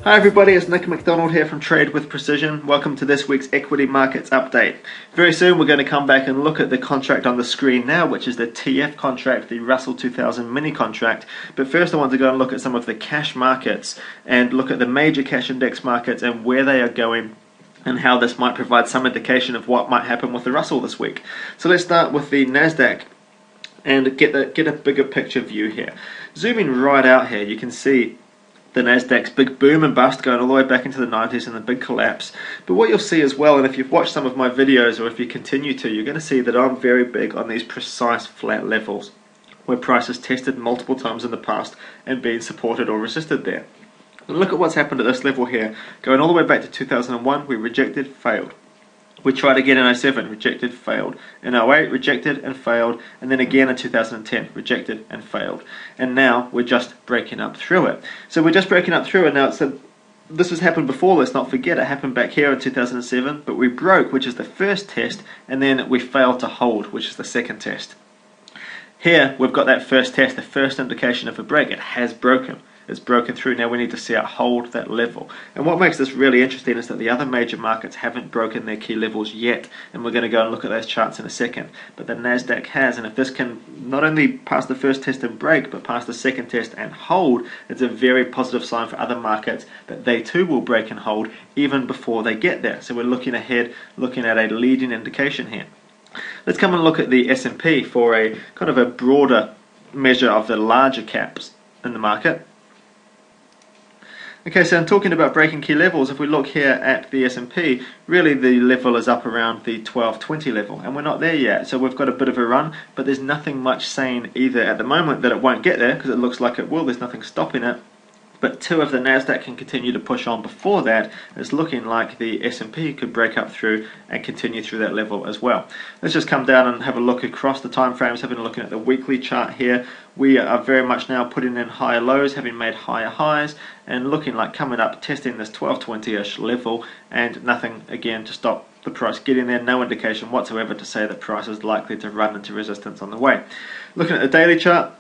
Hi everybody, it's Nick McDonald here from Trade with Precision. Welcome to this week's Equity Markets Update. Very soon we're going to come back and look at the contract on the screen now, which is the TF contract, the Russell 2000 mini contract. But first I want to go and look at some of the cash markets and look at the major cash index markets and where they are going and how this might provide some indication of what might happen with the Russell this week. So let's start with the Nasdaq and get a bigger picture view here. Zooming right out here, you can see the Nasdaq's big boom and bust going all the way back into the 90s and the big collapse. But what you'll see as well, and if you've watched some of my videos or if you continue to, you're going to see that I'm very big on these precise flat levels where prices tested multiple times in the past and been supported or resisted there. And look at what's happened at this level here. Going all the way back to 2001, we rejected, failed. We tried again in 07, rejected, failed. In 08, rejected and failed. And then again in 2010, rejected and failed. And now we're just breaking up through it. So we're just breaking up through it now. This has happened before, let's not forget. It happened back here in 2007, but we broke, which is the first test, and then we failed to hold, which is the second test. Here, we've got that first test, the first indication of a break. It has broken. It's broken through. Now we need to see it hold that level. And what makes this really interesting is that the other major markets haven't broken their key levels yet, and we're going to go and look at those charts in a second. But the Nasdaq has, and if this can not only pass the first test and break, but pass the second test and hold, it's a very positive sign for other markets that they too will break and hold even before they get there. So we're looking ahead, looking at a leading indication here. Let's come and look at the S&P for a kind of a broader measure of the larger caps in the market. Okay, so I'm talking about breaking key levels. If we look here at the S&P, really the level is up around the 1220 level, and we're not there yet. So we've got a bit of a run, but there's nothing much saying either at the moment that it won't get there, because it looks like it will. There's nothing stopping it. But two of the Nasdaq can continue to push on before that. It's looking like the S&P could break up through and continue through that level as well. Let's just come down and have a look across the time frames, having a look at the weekly chart here. We are very much now putting in higher lows, having made higher highs, and looking like coming up, testing this 1220-ish level, and nothing again to stop the price getting there. No indication whatsoever to say that price is likely to run into resistance on the way. Looking at the daily chart,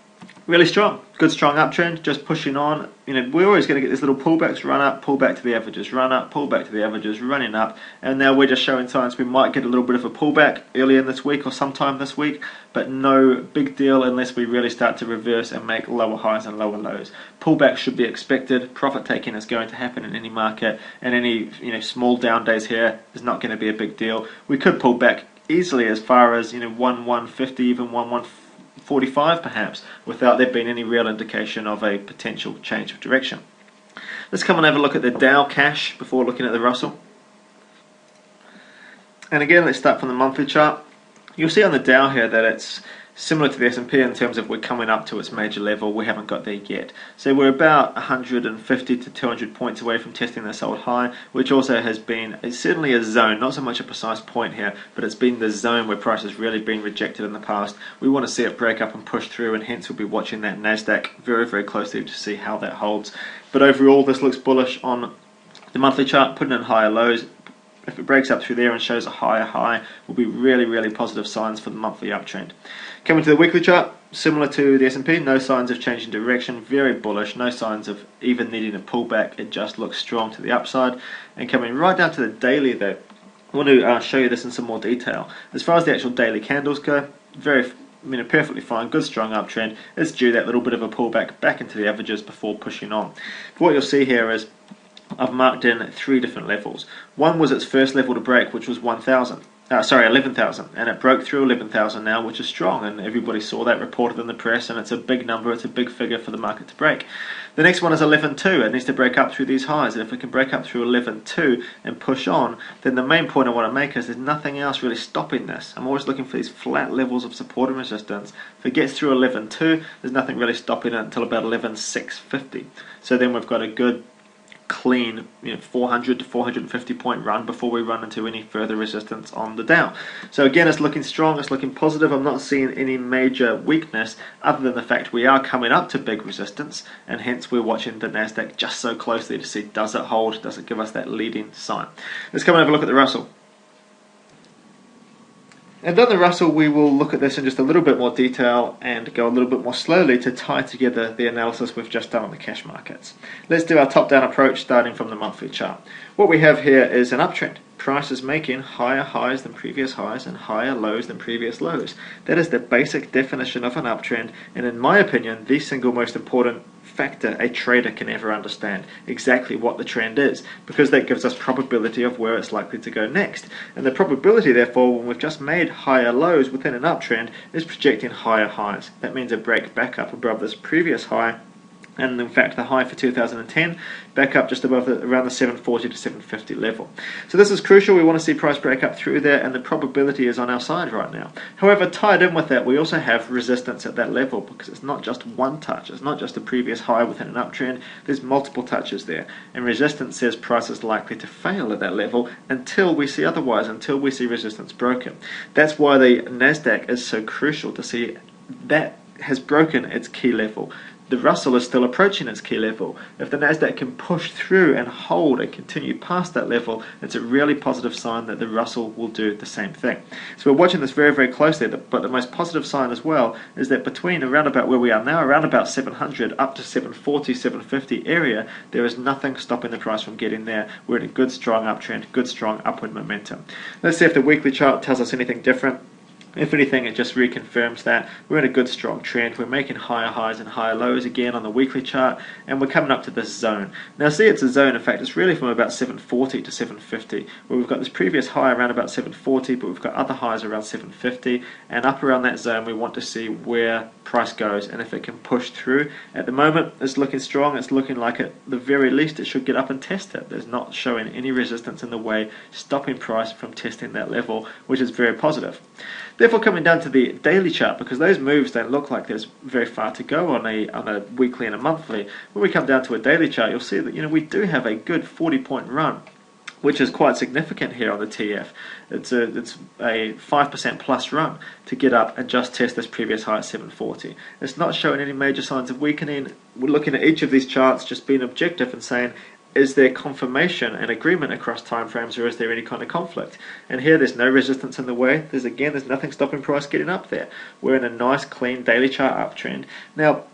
really strong, good strong uptrend, just pushing on. You know, we're always going to get these little pullbacks, run up, pull back to the averages, run up, pull back to the averages, running up, and now we're just showing signs we might get a little bit of a pullback early in this week or sometime this week, but no big deal unless we really start to reverse and make lower highs and lower lows. Pullback should be expected. Profit taking is going to happen in any market, and any small down days here is not going to be a big deal. We could pull back easily as far as 150, even 145 perhaps, without there being any real indication of a potential change of direction. Let's come and have a look at the Dow cash before looking at the Russell. And again, let's start from the monthly chart. You'll see on the Dow here that it's similar to the S&P in terms of we're coming up to its major level. We haven't got there yet. So we're about 150 to 200 points away from testing this old high, which also has been certainly a zone, not so much a precise point here, but it's been the zone where price has really been rejected in the past. We want to see it break up and push through, and hence we'll be watching that Nasdaq very, very closely to see how that holds. But overall, this looks bullish on the monthly chart, putting in higher lows. If it breaks up through there and shows a higher high, will be really, really positive signs for the monthly uptrend. Coming to the weekly chart, similar to the S&P, no signs of changing direction, very bullish, no signs of even needing a pullback, it just looks strong to the upside. And coming right down to the daily though, I want to show you this in some more detail. As far as the actual daily candles go, perfectly fine, good strong uptrend. It's due that little bit of a pullback back into the averages before pushing on. What you'll see here is I've marked in three different levels. One was its first level to break, which was 11,000, and it broke through 11,000 now, which is strong, and everybody saw that reported in the press, and it's a big number, it's a big figure for the market to break. The next one is 11.2. It needs to break up through these highs, and if it can break up through 11.2 and push on, then the main point I want to make is there's nothing else really stopping this. I'm always looking for these flat levels of support and resistance. If it gets through 11.2, there's nothing really stopping it until about 11.650. So then we've got a good clean 400 to 450 point run before we run into any further resistance on the Dow. So again, it's looking strong, it's looking positive. I'm not seeing any major weakness other than the fact we are coming up to big resistance, and hence we're watching the Nasdaq just so closely to see, does it hold, does it give us that leading sign. Let's come and have a look at the Russell. And on the Russell, we will look at this in just a little bit more detail and go a little bit more slowly to tie together the analysis we've just done on the cash markets. Let's do our top-down approach starting from the monthly chart. What we have here is an uptrend. Price is making higher highs than previous highs and higher lows than previous lows. That is the basic definition of an uptrend, and in my opinion, the single most important factor a trader can ever understand, exactly what the trend is, because that gives us probability of where it's likely to go next. And the probability, therefore, when we've just made higher lows within an uptrend, is projecting higher highs. That means a break back up above this previous high, and in fact the high for 2010 back up just above around the 740 to 750 level. So this is crucial. We want to see price break up through there, and the probability is on our side right now. However, tied in with that, we also have resistance at that level, because it's not just one touch, it's not just a previous high within an uptrend, there's multiple touches there, and resistance says price is likely to fail at that level until we see otherwise, until we see resistance broken. That's why the Nasdaq is so crucial, to see that has broken its key level. The Russell is still approaching its key level. If the Nasdaq can push through and hold and continue past that level, it's a really positive sign that the Russell will do the same thing. So we're watching this very, very closely, but the most positive sign as well is that between around about where we are now, around about 700 up to 740, 750 area, there is nothing stopping the price from getting there. We're in a good, strong uptrend, good, strong upward momentum. Let's see if the weekly chart tells us anything different. If anything, it just reconfirms that we're in a good strong trend. We're making higher highs and higher lows again on the weekly chart, and we're coming up to this zone. Now see, it's a zone, in fact it's really from about 740 to 750, where we've got this previous high around about 740, but we've got other highs around 750, and up around that zone we want to see where price goes and if it can push through. At the moment it's looking strong. It's looking like at the very least it should get up and test it. There's not showing any resistance in the way stopping price from testing that level, which is very positive. Therefore, coming down to the daily chart, because those moves don't look like there's very far to go on a weekly and a monthly, when we come down to a daily chart, you'll see that we do have a good 40-point run, which is quite significant here on the TF. It's a 5% plus run to get up and just test this previous high at 740. It's not showing any major signs of weakening. We're looking at each of these charts, just being objective and saying, is there confirmation and agreement across time frames, or is there any kind of conflict? And here there's no resistance in the way. There's nothing stopping price getting up there. We're in a nice clean daily chart uptrend. Now,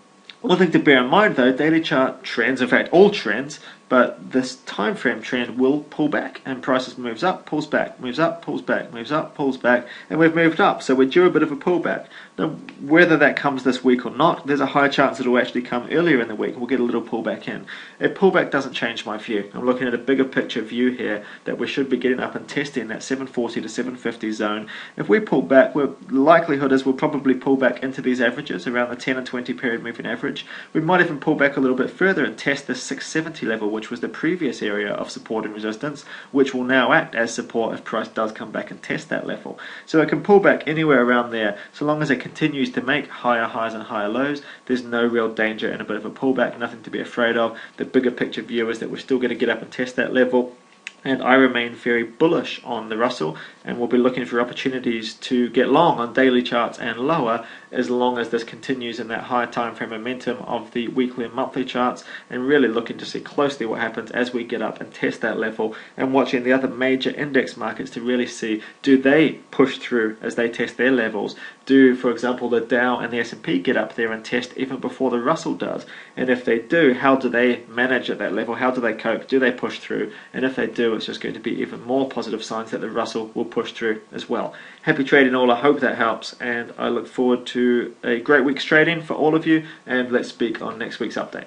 one thing to bear in mind though, daily chart trends, in fact all trends, but this time frame trend will pull back, and prices moves up, pulls back, moves up, pulls back, moves up, pulls back, and we've moved up, so we're due a bit of a pullback. Now, whether that comes this week or not, there's a high chance it will actually come earlier in the week. We'll get a little pullback in. A pullback doesn't change my view. I'm looking at a bigger picture view here, that we should be getting up and testing that 740 to 750 zone. If we pull back, the likelihood is we'll probably pull back into these averages, around the 10 and 20 period moving average. We might even pull back a little bit further and test this 670 level, which was the previous area of support and resistance, which will now act as support if price does come back and test that level. So it can pull back anywhere around there, so long as it continues to make higher highs and higher lows. There's no real danger in a bit of a pullback, nothing to be afraid of. The bigger picture view is that we're still going to get up and test that level. And I remain very bullish on the Russell, and we'll be looking for opportunities to get long on daily charts and lower, as long as this continues in that high time frame momentum of the weekly and monthly charts, and really looking to see closely what happens as we get up and test that level, and watching the other major index markets to really see, do they push through as they test their levels? Do, for example, the Dow and the S&P get up there and test even before the Russell does? And if they do, how do they manage at that level? How do they cope? Do they push through? And if they do, it's just going to be even more positive signs that the Russell will push through as well. Happy trading all. I hope that helps, and I look forward to a great week's trading for all of you, and let's speak on next week's update.